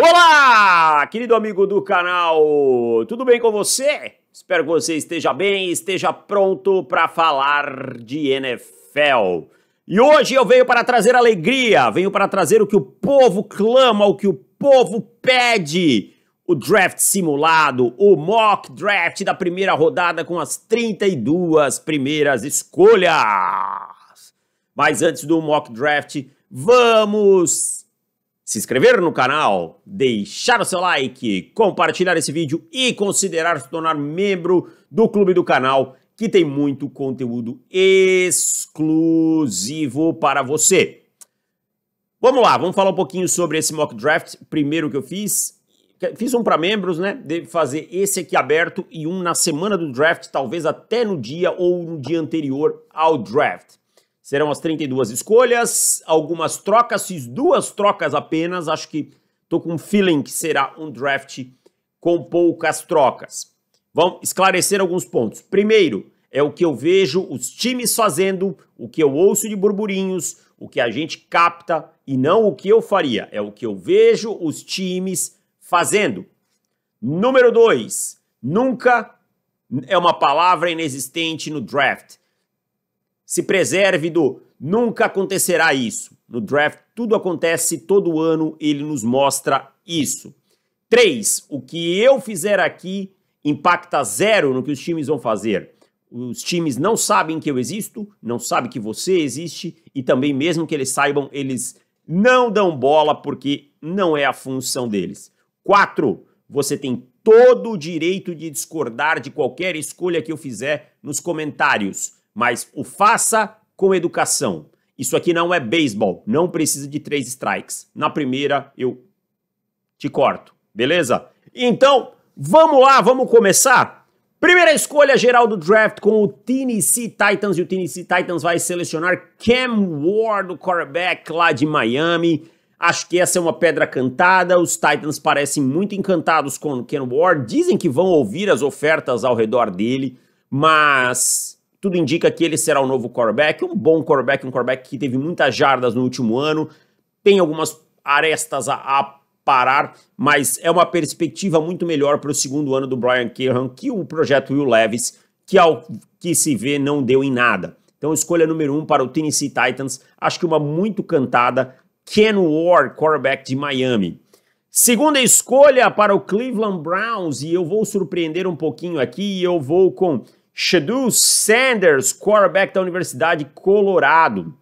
Olá, querido amigo do canal, tudo bem com você? Espero que você esteja bem e esteja pronto para falar de NFL. E hoje eu venho para trazer alegria, venho para trazer o que o povo clama, o que o povo pede. O draft simulado, o mock draft da primeira rodada com as 32 primeiras escolhas. Mas antes do mock draft, vamos se inscrever no canal, deixar o seu like, compartilhar esse vídeo e considerar se tornar membro do clube do canal, que tem muito conteúdo exclusivo para você. Vamos lá, vamos falar um pouquinho sobre esse mock draft. Primeiro que eu fiz um para membros, né? Devo fazer esse aqui aberto e um na semana do draft, talvez até no dia ou no dia anterior ao draft. Serão as 32 escolhas, algumas trocas, fiz 2 trocas apenas, acho que tô com um feeling que será um draft com poucas trocas. Vamos esclarecer alguns pontos. Primeiro, é o que eu vejo os times fazendo, o que eu ouço de burburinhos, o que a gente capta e não o que eu faria. É o que eu vejo os times fazendo. Número 2, nunca é uma palavra inexistente no draft. Se preserve do nunca acontecerá isso. No draft tudo acontece, todo ano ele nos mostra isso. 3, o que eu fizer aqui impacta zero no que os times vão fazer. Os times não sabem que eu existo, não sabem que você existe e também mesmo que eles saibam, eles não dão bola porque não é a função deles. 4, você tem todo o direito de discordar de qualquer escolha que eu fizer nos comentários. Mas o faça com educação. Isso aqui não é beisebol, não precisa de 3 strikes. Na primeira eu te corto, beleza? Então, vamos lá, vamos começar? Primeira escolha geral do draft com o Tennessee Titans, e o Tennessee Titans vai selecionar Cam Ward, o quarterback lá de Miami. Acho que essa é uma pedra cantada, os Titans parecem muito encantados com o Cam Ward, dizem que vão ouvir as ofertas ao redor dele, mas tudo indica que ele será o novo quarterback, um bom quarterback, um quarterback que teve muitas jardas no último ano, tem algumas arestas a parar, mas é uma perspectiva muito melhor para o segundo ano do Brian Callahan que o projeto Will Levis, que ao que se vê não deu em nada. Então escolha número 1 para o Tennessee Titans, acho que uma muito cantada, Cam Ward, quarterback de Miami. Segunda escolha para o Cleveland Browns, e eu vou surpreender um pouquinho aqui, e eu vou com Shedeur Sanders, quarterback da Universidade Colorado.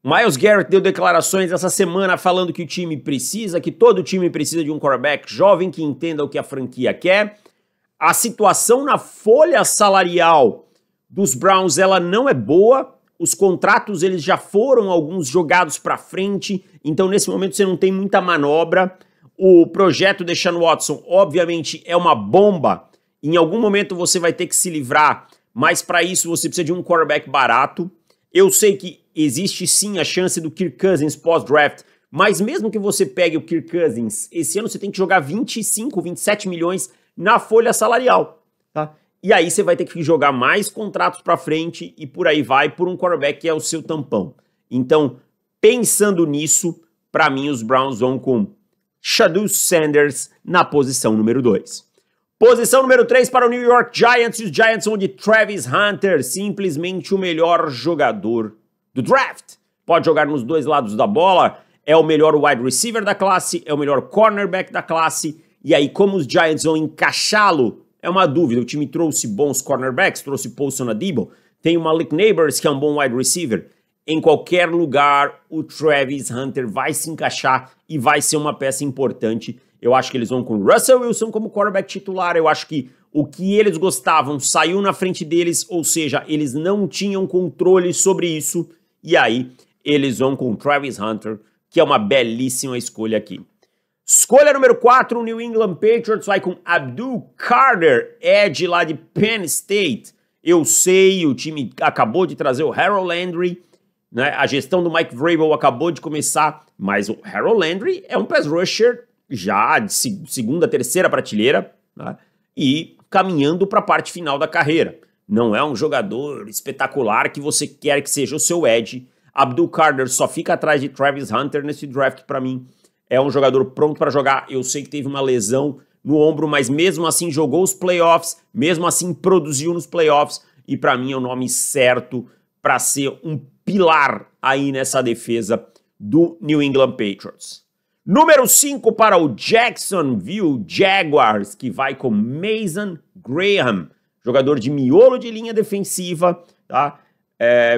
Myles Garrett deu declarações essa semana falando que o time precisa, que todo time precisa de um quarterback jovem que entenda o que a franquia quer. A situação na folha salarial dos Browns, ela não é boa. Os contratos, eles já foram alguns jogados para frente, então nesse momento você não tem muita manobra. O projeto de Deshaun Watson, obviamente, é uma bomba. Em algum momento você vai ter que se livrar, mas para isso você precisa de um quarterback barato. Eu sei que existe sim a chance do Kirk Cousins pós-draft, mas mesmo que você pegue o Kirk Cousins, esse ano você tem que jogar 25, 27 milhões na folha salarial, tá? E aí você vai ter que jogar mais contratos para frente e por aí vai por um quarterback que é o seu tampão. Então, pensando nisso, para mim os Browns vão com Shedeur Sanders na posição número 2. Posição número 3 para o New York Giants, e os Giants vão de Travis Hunter, simplesmente o melhor jogador do draft. Pode jogar nos dois lados da bola, é o melhor wide receiver da classe, é o melhor cornerback da classe, e aí como os Giants vão encaixá-lo, é uma dúvida. O time trouxe bons cornerbacks, trouxe Paulson Adebo, tem o Malik Neighbors, que é um bom wide receiver. Em qualquer lugar, o Travis Hunter vai se encaixar e vai ser uma peça importante. Eu acho que eles vão com Russell Wilson como quarterback titular. Eu acho que o que eles gostavam saiu na frente deles, ou seja, eles não tinham controle sobre isso. E aí, eles vão com Travis Hunter, que é uma belíssima escolha aqui. Escolha número 4, o New England Patriots vai com Abdul Carter, edge lá de Penn State. Eu sei, o time acabou de trazer o Harold Landry, né? A gestão do Mike Vrabel acabou de começar, mas o Harold Landry é um pass rusher já de segunda, terceira prateleira, né? E caminhando para a parte final da carreira. Não é um jogador espetacular que você quer que seja o seu edge. Abdul Carter só fica atrás de Travis Hunter nesse draft para mim. é um jogador pronto para jogar. Eu sei que teve uma lesão no ombro, mas mesmo assim jogou os playoffs, mesmo assim produziu nos playoffs, e para mim é o nome certo para ser um pilar aí nessa defesa do New England Patriots. Número 5 para o Jacksonville Jaguars, que vai com Mason Graham, jogador de miolo de linha defensiva, tá?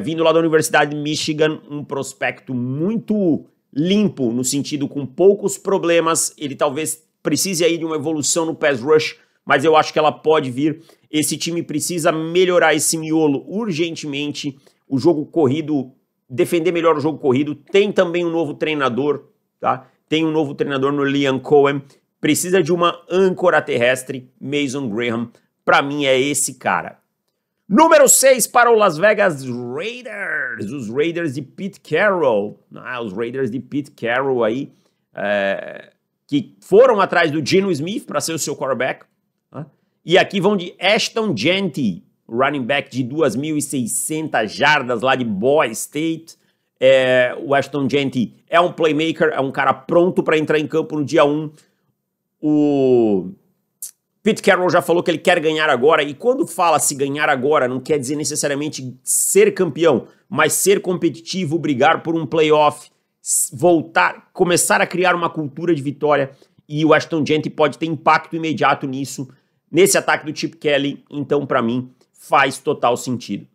Vindo lá da Universidade de Michigan, um prospecto muito limpo, no sentido com poucos problemas. Ele talvez precise aí de uma evolução no pass rush, mas eu acho que ela pode vir. Esse time precisa melhorar esse miolo urgentemente. O jogo corrido, defender melhor o jogo corrido. Tem também um novo treinador, tá? Tem um novo treinador no Liam Cohen. Precisa de uma âncora terrestre. Mason Graham, para mim, é esse cara. Número 6 para o Las Vegas Raiders. Os Raiders de Pete Carroll. Os Raiders de Pete Carroll aí, que foram atrás do Geno Smith para ser o seu quarterback. E aqui vão de Ashton Jeanty, running back de 2.600 jardas lá de Boise State. O Ashton Jeanty é um playmaker, é um cara pronto para entrar em campo no dia 1. O Pete Carroll já falou que ele quer ganhar agora, e quando fala se ganhar agora, não quer dizer necessariamente ser campeão, mas ser competitivo, brigar por um playoff, voltar, começar a criar uma cultura de vitória, e o Ashton Jeanty pode ter impacto imediato nisso, nesse ataque do Chip Kelly. Então, para mim, faz total sentido.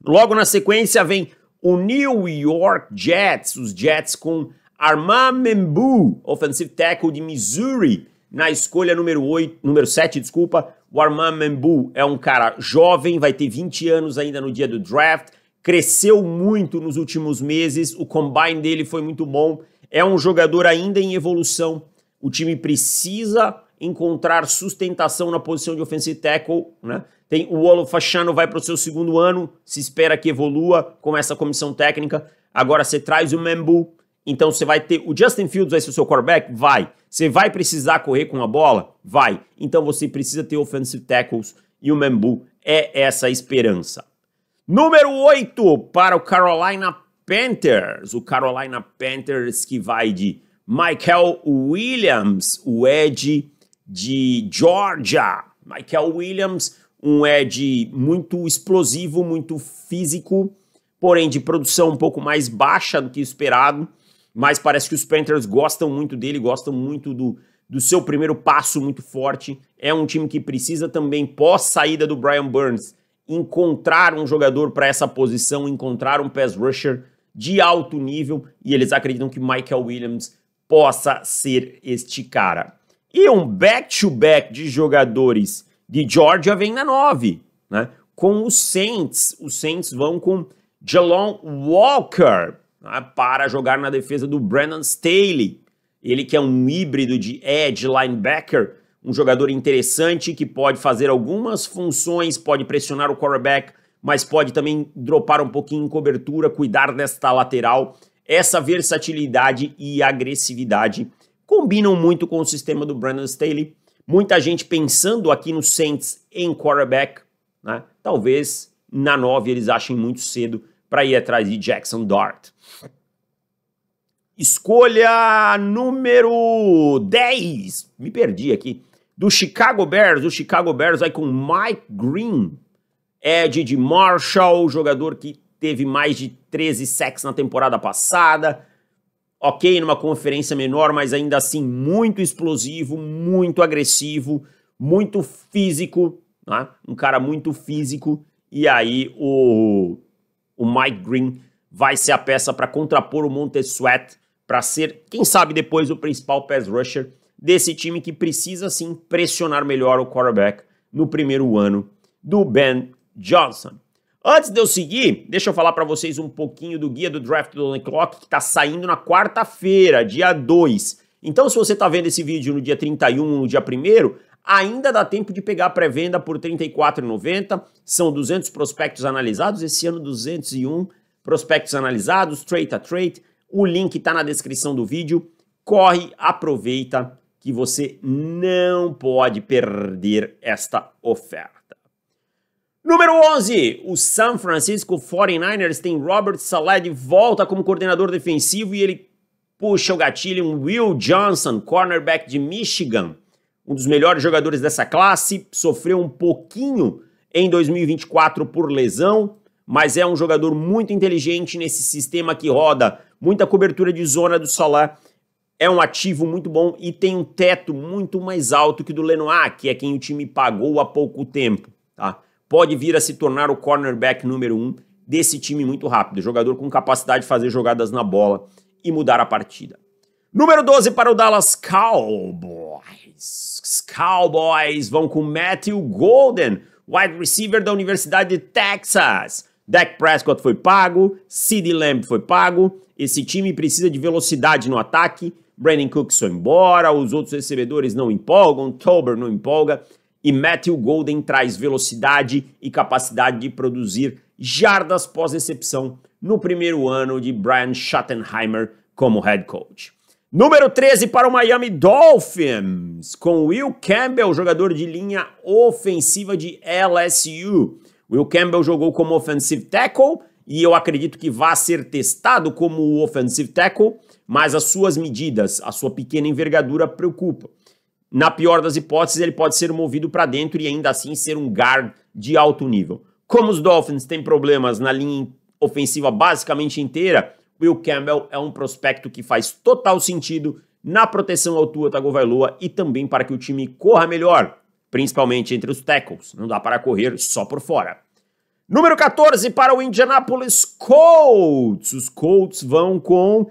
Logo na sequência vem o New York Jets, os Jets com Armand Membou, offensive tackle de Missouri, na escolha número 7, desculpa. O Armand Membou é um cara jovem, vai ter 20 anos ainda no dia do draft, cresceu muito nos últimos meses, o combine dele foi muito bom, é um jogador ainda em evolução. O time precisa encontrar sustentação na posição de offensive tackle, né? Tem o Olo Fashanu, vai para o seu 2º ano, se espera que evolua com essa comissão técnica. Agora você traz o Membou, então você vai ter o Justin Fields, vai ser o seu quarterback? Vai. Você vai precisar correr com a bola? Vai. Então você precisa ter offensive tackles, e o Membou é essa esperança. Número 8 para o Carolina Panthers. O Carolina Panthers que vai de Michael Williams, o edge de Georgia. Michael Williams, um edge muito explosivo, muito físico, porém de produção um pouco mais baixa do que esperado, mas parece que os Panthers gostam muito dele, gostam muito do seu primeiro passo muito forte. É um time que precisa também, pós saída do Brian Burns, encontrar um jogador para essa posição, encontrar um pass rusher de alto nível, e eles acreditam que Michael Williams possa ser este cara. E um back-to-back de jogadores de Georgia vem na 9, né? Com os Saints. Os Saints vão com Jalon Walker, né, para jogar na defesa do Brandon Staley. Ele que é um híbrido de edge linebacker, um jogador interessante que pode fazer algumas funções, pode pressionar o quarterback, mas pode também dropar um pouquinho em cobertura, cuidar desta lateral. Essa versatilidade e agressividade combinam muito com o sistema do Brandon Staley. Muita gente pensando aqui no Saints em quarterback, né? Talvez na 9 eles achem muito cedo para ir atrás de Jackson Dart. Escolha número 10, me perdi aqui, do Chicago Bears. O Chicago Bears vai com Mike Green, edge de Marshall, jogador que teve mais de 13 sacks na temporada passada. Ok, numa conferência menor, mas ainda assim muito explosivo, muito agressivo, muito físico, né? Um cara muito físico. E aí o Mike Green vai ser a peça para contrapor o Montez Sweat, para ser, quem sabe depois, o principal pass rusher desse time que precisa sim pressionar melhor o quarterback no primeiro ano do Ben Johnson. Antes de eu seguir, deixa eu falar para vocês um pouquinho do guia do Draft do On The Clock, que está saindo na quarta-feira, dia 2. Então, se você está vendo esse vídeo no dia 31, no dia 1º, ainda dá tempo de pegar a pré-venda por R$ 34,90. São 200 prospectos analisados, esse ano 201 prospectos analisados, trade a trade. O link está na descrição do vídeo. Corre, aproveita, que você não pode perder esta oferta. Número 11, o San Francisco 49ers tem Robert Saleh de volta como coordenador defensivo, e ele puxa o gatilho, um Will Johnson, cornerback de Michigan, um dos melhores jogadores dessa classe, sofreu um pouquinho em 2024 por lesão, mas é um jogador muito inteligente nesse sistema que roda muita cobertura de zona do Saleh. É um ativo muito bom e tem um teto muito mais alto que o do Lenoir, que é quem o time pagou há pouco tempo. Tá? Pode vir a se tornar o cornerback número 1 desse time muito rápido. Jogador com capacidade de fazer jogadas na bola e mudar a partida. Número 12 para o Dallas Cowboys. Os Cowboys vão com Matthew Golden, wide receiver da Universidade de Texas. Dak Prescott foi pago, CeeDee Lamb foi pago. Esse time precisa de velocidade no ataque. Brandon Cooks foi embora, os outros recebedores não empolgam, Tolbert não empolga. E Matthew Golden traz velocidade e capacidade de produzir jardas pós-recepção no primeiro ano de Brian Schottenheimer como head coach. Número 13 para o Miami Dolphins, com Will Campbell, jogador de linha ofensiva de LSU. Will Campbell jogou como offensive tackle e eu acredito que vai ser testado como offensive tackle, mas as suas medidas, a sua pequena envergadura preocupa. Na pior das hipóteses, ele pode ser movido para dentro e ainda assim ser um guard de alto nível. Como os Dolphins têm problemas na linha ofensiva basicamente inteira, Will Campbell é um prospecto que faz total sentido na proteção ao Tua Tagovailoa e também para que o time corra melhor, principalmente entre os tackles. Não dá para correr só por fora. Número 14 para o Indianapolis Colts. Os Colts vão com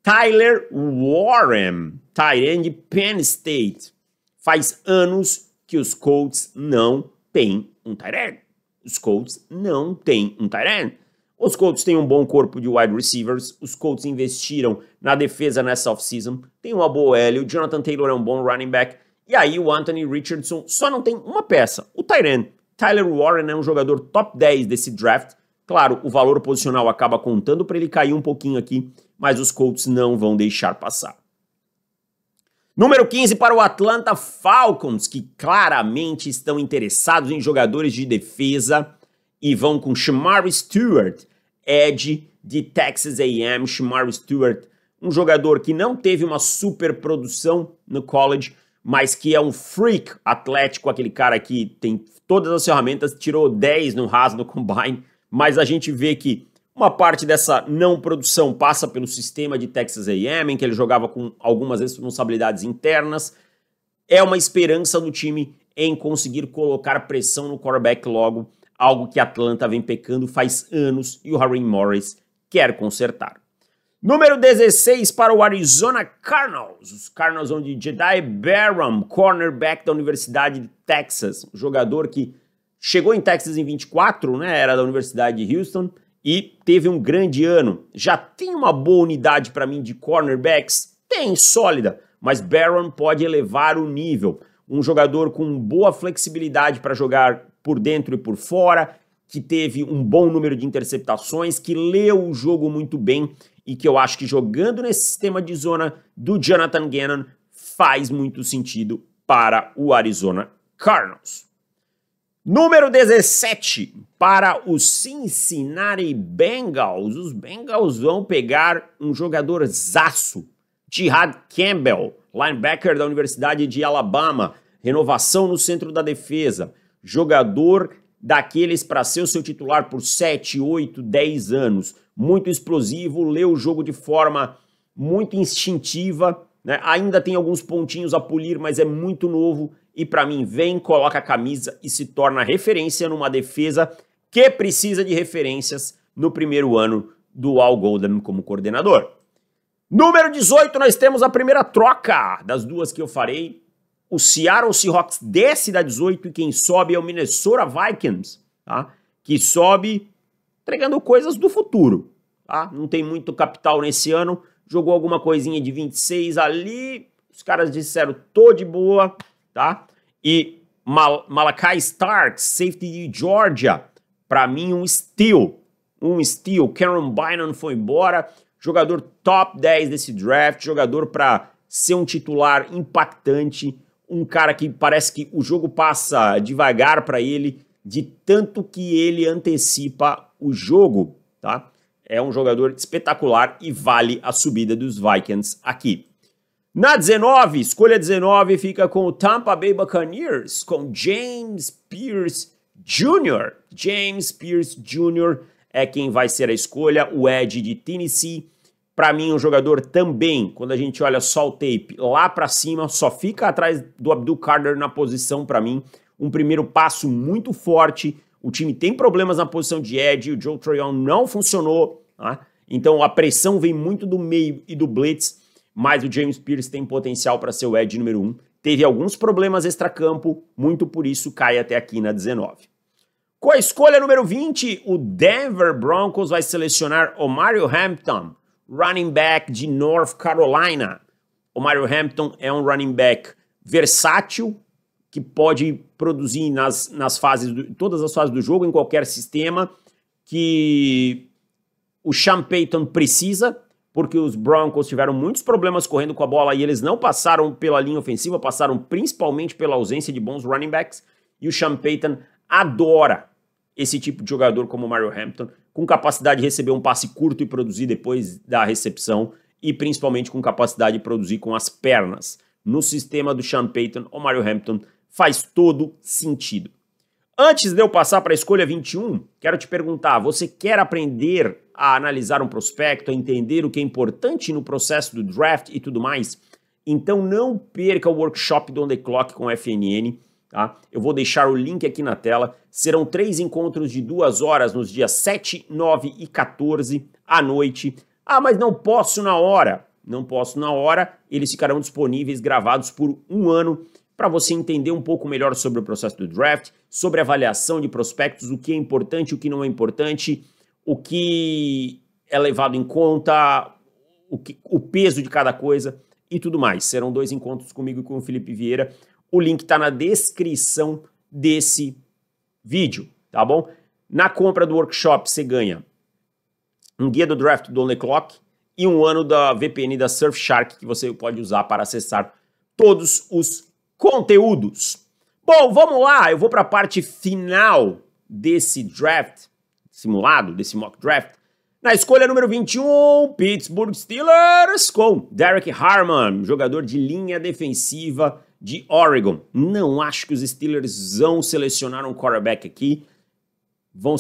Tyler Warren, tight end de Penn State. Faz anos que os Colts não têm um tight end. Os Colts não têm um tight end. Os Colts têm um bom corpo de wide receivers, os Colts investiram na defesa nessa offseason, tem uma boa OL, o Jonathan Taylor é um bom running back, e aí o Anthony Richardson só não tem uma peça, o tight end. Tyler Warren é um jogador top 10 desse draft, claro, o valor posicional acaba contando para ele cair um pouquinho aqui, mas os Colts não vão deixar passar. Número 15 para o Atlanta Falcons, que claramente estão interessados em jogadores de defesa e vão com Shamari Stewart, edge de Texas A&M. Shamari Stewart, um jogador que não teve uma super produção no college, mas que é um freak atlético, aquele cara que tem todas as ferramentas, tirou 10 no Haas no Combine, mas a gente vê que uma parte dessa não produção passa pelo sistema de Texas A&M, em que ele jogava com algumas responsabilidades internas. É uma esperança do time em conseguir colocar pressão no quarterback logo, algo que Atlanta vem pecando faz anos e o Raheem Morris quer consertar. Número 16 para o Arizona Cardinals. Os Cardinals vão de Jedi Barham, cornerback da Universidade de Texas. Um jogador que chegou em Texas em 24, né? Era da Universidade de Houston e teve um grande ano. Já tem uma boa unidade para mim de cornerbacks? Tem, sólida, mas Barham pode elevar o nível. Um jogador com boa flexibilidade para jogar por dentro e por fora, que teve um bom número de interceptações, que leu o jogo muito bem e que eu acho que jogando nesse sistema de zona do Jonathan Gannon faz muito sentido para o Arizona Cardinals. Número 17 para o Cincinnati Bengals. Os Bengals vão pegar um jogador zaço, Jihad Campbell, linebacker da Universidade de Alabama, renovação no centro da defesa, jogador daqueles para ser o seu titular por 7, 8, 10 anos, muito explosivo, lê o jogo de forma muito instintiva, né? Ainda tem alguns pontinhos a polir, mas é muito novo e para mim vem, coloca a camisa e se torna referência numa defesa que precisa de referências no primeiro ano do Al Golden como coordenador. Número 18, nós temos a primeira troca das duas que eu farei. O Seattle Seahawks desce da 18 e quem sobe é o Minnesota Vikings, tá? Que sobe entregando coisas do futuro, tá? Não tem muito capital nesse ano, jogou alguma coisinha de 26 ali, os caras disseram, tô de boa, tá? E Malachi Starks, safety de Georgia, pra mim um steal, Karen Bynum foi embora, jogador top 10 desse draft, jogador pra ser um titular impactante, um cara que parece que o jogo passa devagar para ele, de tanto que ele antecipa o jogo, tá? é um jogador espetacular e vale a subida dos Vikings aqui. Na 19, escolha 19 fica com o Tampa Bay Buccaneers, com James Pierce Jr. James Pierce Jr. é quem vai ser a escolha, o edge de Tennessee. Para mim, um jogador também, quando a gente olha só o tape, lá para cima, só fica atrás do Abdul Carter na posição, para mim. Um primeiro passo muito forte, o time tem problemas na posição de edge, o Joe Tryon não funcionou, tá? Então a pressão vem muito do meio e do blitz, mas o James Pierce tem potencial para ser o edge número 1. Teve alguns problemas extracampo, muito por isso cai até aqui na 19. Com a escolha número 20, o Denver Broncos vai selecionar o Mario Hampton, running back de North Carolina. O Mario Hampton é um running back versátil, que pode produzir nas fases, todas as fases do jogo, em qualquer sistema, que o Sean Payton precisa, porque os Broncos tiveram muitos problemas correndo com a bola e eles não passaram pela linha ofensiva, passaram principalmente pela ausência de bons running backs, e o Sean Payton adora esse tipo de jogador como o Mario Hampton, com capacidade de receber um passe curto e produzir depois da recepção, e principalmente com capacidade de produzir com as pernas. No sistema do Sean Payton, o Mario Hampton faz todo sentido. Antes de eu passar para a escolha 21, quero te perguntar, você quer aprender a analisar um prospecto, a entender o que é importante no processo do draft e tudo mais? Então não perca o workshop do On The Clock com FNN, tá? Eu vou deixar o link aqui na tela. Serão 3 encontros de 2 horas nos dias 7, 9 e 14 à noite. Ah, mas não posso na hora. Não posso na hora. Eles ficarão disponíveis, gravados por 1 ano, para você entender um pouco melhor sobre o processo do draft, sobre a avaliação de prospectos, o que é importante, o que não é importante, o que é levado em conta, o peso de cada coisa e tudo mais. Serão 2 encontros comigo e com o Felipe Vieira. O link está na descrição desse vídeo, tá bom? Na compra do workshop você ganha um guia do draft do On The Clock e 1 ano da VPN da Surfshark que você pode usar para acessar todos os conteúdos. Bom, vamos lá, eu vou para a parte final desse draft simulado, desse mock draft. Na escolha número 21, Pittsburgh Steelers com Derek Harmon, jogador de linha defensiva de Oregon. Não acho que os Steelers vão selecionar um quarterback aqui. Vão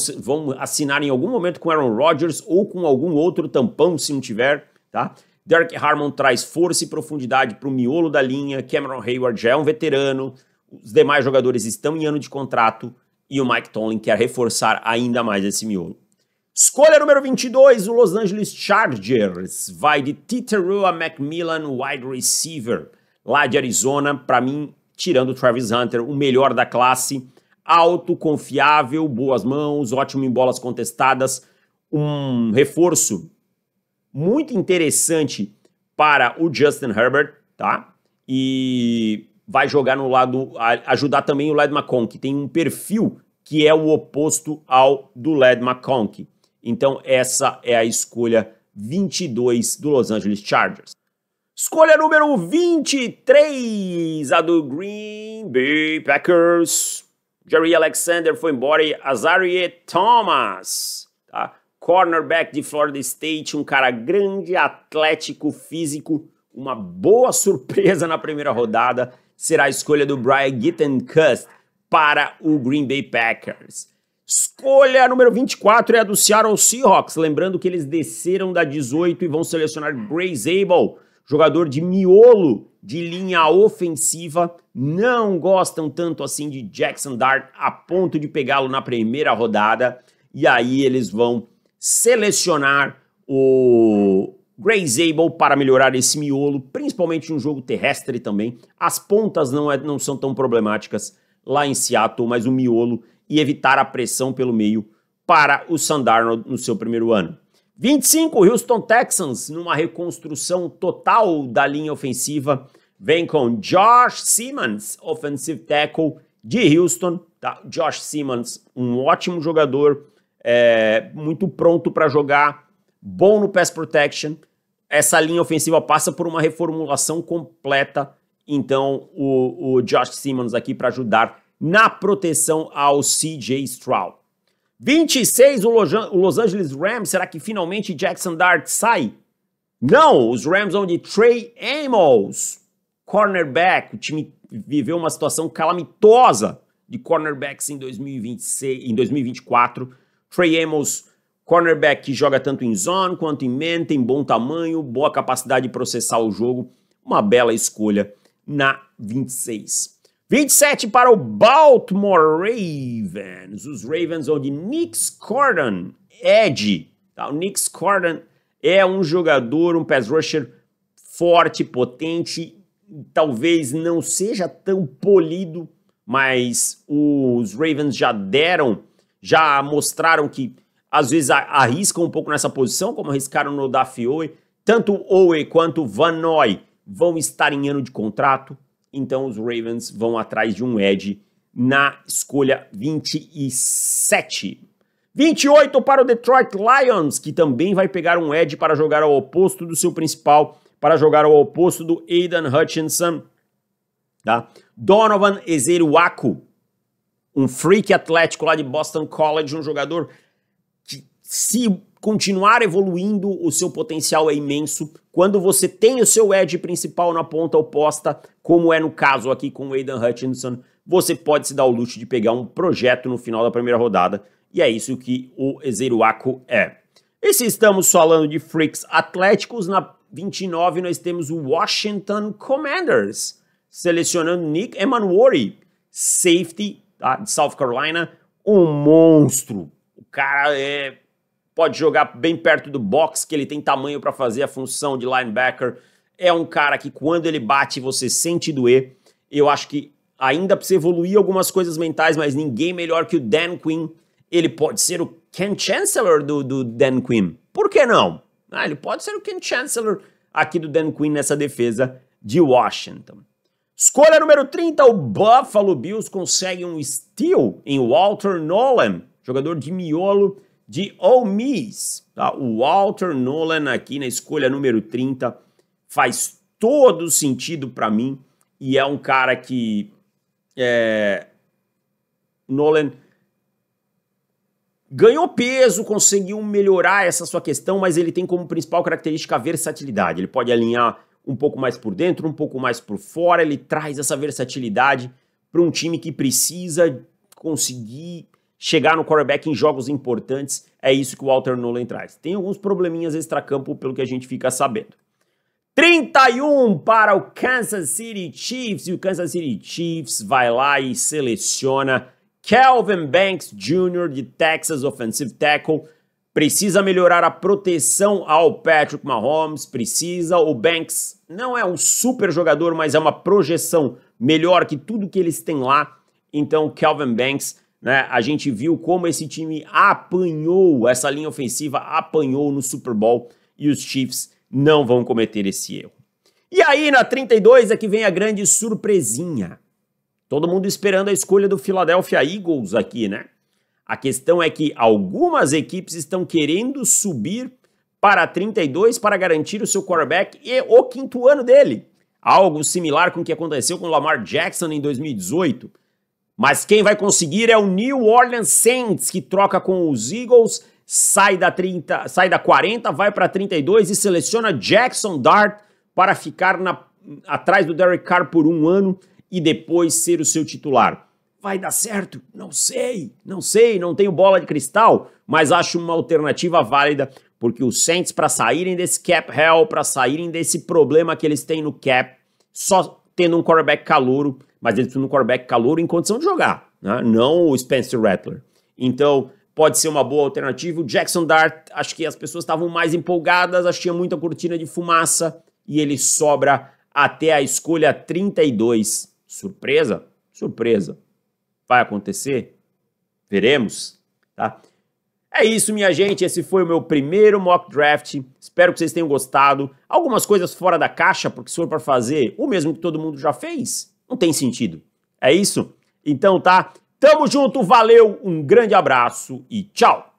assinar em algum momento com Aaron Rodgers ou com algum outro tampão, se não tiver, tá? Derek Harmon traz força e profundidade para o miolo da linha. Cameron Hayward já é um veterano. Os demais jogadores estão em ano de contrato. E o Mike Tomlin quer reforçar ainda mais esse miolo. Escolha número 22, o Los Angeles Chargers. Vai de Teteroa McMillan, wide receiver, lá de Arizona. Para mim, tirando o Travis Hunter, o melhor da classe. Alto, confiável, boas mãos, ótimo em bolas contestadas. Um reforço muito interessante para o Justin Herbert, tá? E vai jogar no lado, ajudar também o Ladd McConkey, que tem um perfil que é o oposto ao do Ladd McConkey. Então essa é a escolha 22 do Los Angeles Chargers. Escolha número 23, a do Green Bay Packers. Jerry Alexander foi embora e Azarie Thomas, tá? Cornerback de Florida State, um cara grande, atlético, físico, uma boa surpresa na primeira rodada, será a escolha do Brian Gutekunst para o Green Bay Packers. Escolha número 24 é a do Seattle Seahawks, lembrando que eles desceram da 18 e vão selecionar Gray Zabel, jogador de miolo de linha ofensiva, não gostam tanto assim de Jackson Dart a ponto de pegá-lo na primeira rodada, e aí eles vão selecionar o Gray Zabel para melhorar esse miolo, principalmente no jogo terrestre também. As pontas não são tão problemáticas lá em Seattle, mas o miolo e evitar a pressão pelo meio para o Sam Darnold no seu primeiro ano. 25, Houston Texans, numa reconstrução total da linha ofensiva, vem com Josh Simmons, offensive tackle de Houston. Tá? Josh Simmons, um ótimo jogador, muito pronto para jogar, bom no pass protection. Essa linha ofensiva passa por uma reformulação completa, então o Josh Simmons aqui para ajudar na proteção ao CJ Stroud. 26, o Los Angeles Rams, será que finalmente Jackson Dart sai? Não, os Rams vão de Trey Amos, cornerback. O time viveu uma situação calamitosa de cornerbacks em 2024. Trey Amos, cornerback que joga tanto em zone quanto em man, tem bom tamanho, boa capacidade de processar o jogo. Uma bela escolha na 26. 27 para o Baltimore Ravens. Os Ravens vão de Nick Scordon, edge. Tá? O Nick Scordon é um jogador, um pass rusher forte, potente, talvez não seja tão polido, mas os Ravens já mostraram que às vezes arriscam um pouco nessa posição, como arriscaram no Odafe. Tanto o Owe quanto o Van Noy vão estar em ano de contrato, então os Ravens vão atrás de um edge na escolha 27. 28 para o Detroit Lions, que também vai pegar um edge para jogar ao oposto do seu principal, para jogar ao oposto do Aidan Hutchinson. Tá? Donovan Ezeruaku, um freak atlético lá de Boston College, um jogador que, se continuar evoluindo, o seu potencial é imenso. Quando você tem o seu edge principal na ponta oposta, como é no caso aqui com o Aidan Hutchinson, você pode se dar o luxo de pegar um projeto no final da primeira rodada, e é isso que o Ezeruaku é. E se estamos falando de freaks atléticos, na 29 nós temos o Washington Commanders, selecionando Nick Emmanwori, safety, tá, de South Carolina, um monstro. O cara pode jogar bem perto do box, que ele tem tamanho para fazer a função de linebacker. É um cara que quando ele bate você sente doer. Eu acho que ainda precisa evoluir algumas coisas mentais, mas ninguém melhor que o Dan Quinn. Ele pode ser o Ken Chancellor do Dan Quinn. Por que não? Ele pode ser o Ken Chancellor aqui do Dan Quinn nessa defesa de Washington. Escolha número 30, o Buffalo Bills consegue um steal em Walter Nolan, jogador de miolo de Ole Miss. Tá? O Walter Nolan aqui na escolha número 30 faz todo sentido para mim e é um cara que Nolan ganhou peso, conseguiu melhorar essa sua questão, mas ele tem como principal característica a versatilidade. Ele pode alinhar um pouco mais por dentro, um pouco mais por fora, ele traz essa versatilidade para um time que precisa conseguir chegar no quarterback em jogos importantes. É isso que o Walter Nolan traz. Tem alguns probleminhas extracampo pelo que a gente fica sabendo. 31 para o Kansas City Chiefs, e o Kansas City Chiefs vai lá e seleciona Kelvin Banks Jr. de Texas, offensive tackle. Precisa melhorar a proteção ao Patrick Mahomes, precisa. O Banks não é um super jogador, mas é uma projeção melhor que tudo que eles têm lá. Então, Kelvin Banks, né, a gente viu como esse time apanhou, essa linha ofensiva apanhou no Super Bowl, e os Chiefs não vão cometer esse erro. E aí, na 32, é que vem a grande surpresinha. Todo mundo esperando a escolha do Philadelphia Eagles aqui, né? A questão é que algumas equipes estão querendo subir para 32 para garantir o seu quarterback e o quinto ano dele. Algo similar com o que aconteceu com o Lamar Jackson em 2018. Mas quem vai conseguir é o New Orleans Saints, que troca com os Eagles, sai da 40, vai para 32 e seleciona Jackson Dart para ficar atrás do Derek Carr por um ano e depois ser o seu titular. Vai dar certo? Não sei, não tenho bola de cristal, mas acho uma alternativa válida, porque os Saints, para saírem desse cap hell, para saírem desse problema que eles têm no cap, só tendo um quarterback calouro, mas eles precisam de um quarterback calouro em condição de jogar, né? Não o Spencer Rattler. Então, pode ser uma boa alternativa. O Jackson Dart, acho que as pessoas estavam mais empolgadas, acho que tinha muita cortina de fumaça, e ele sobra até a escolha 32. Surpresa? Surpresa. Vai acontecer? Veremos, tá? É isso, minha gente. Esse foi o meu primeiro mock draft. Espero que vocês tenham gostado. Algumas coisas fora da caixa, porque se for para fazer o mesmo que todo mundo já fez, não tem sentido. É isso? Então tá. Tamo junto, valeu, um grande abraço e tchau!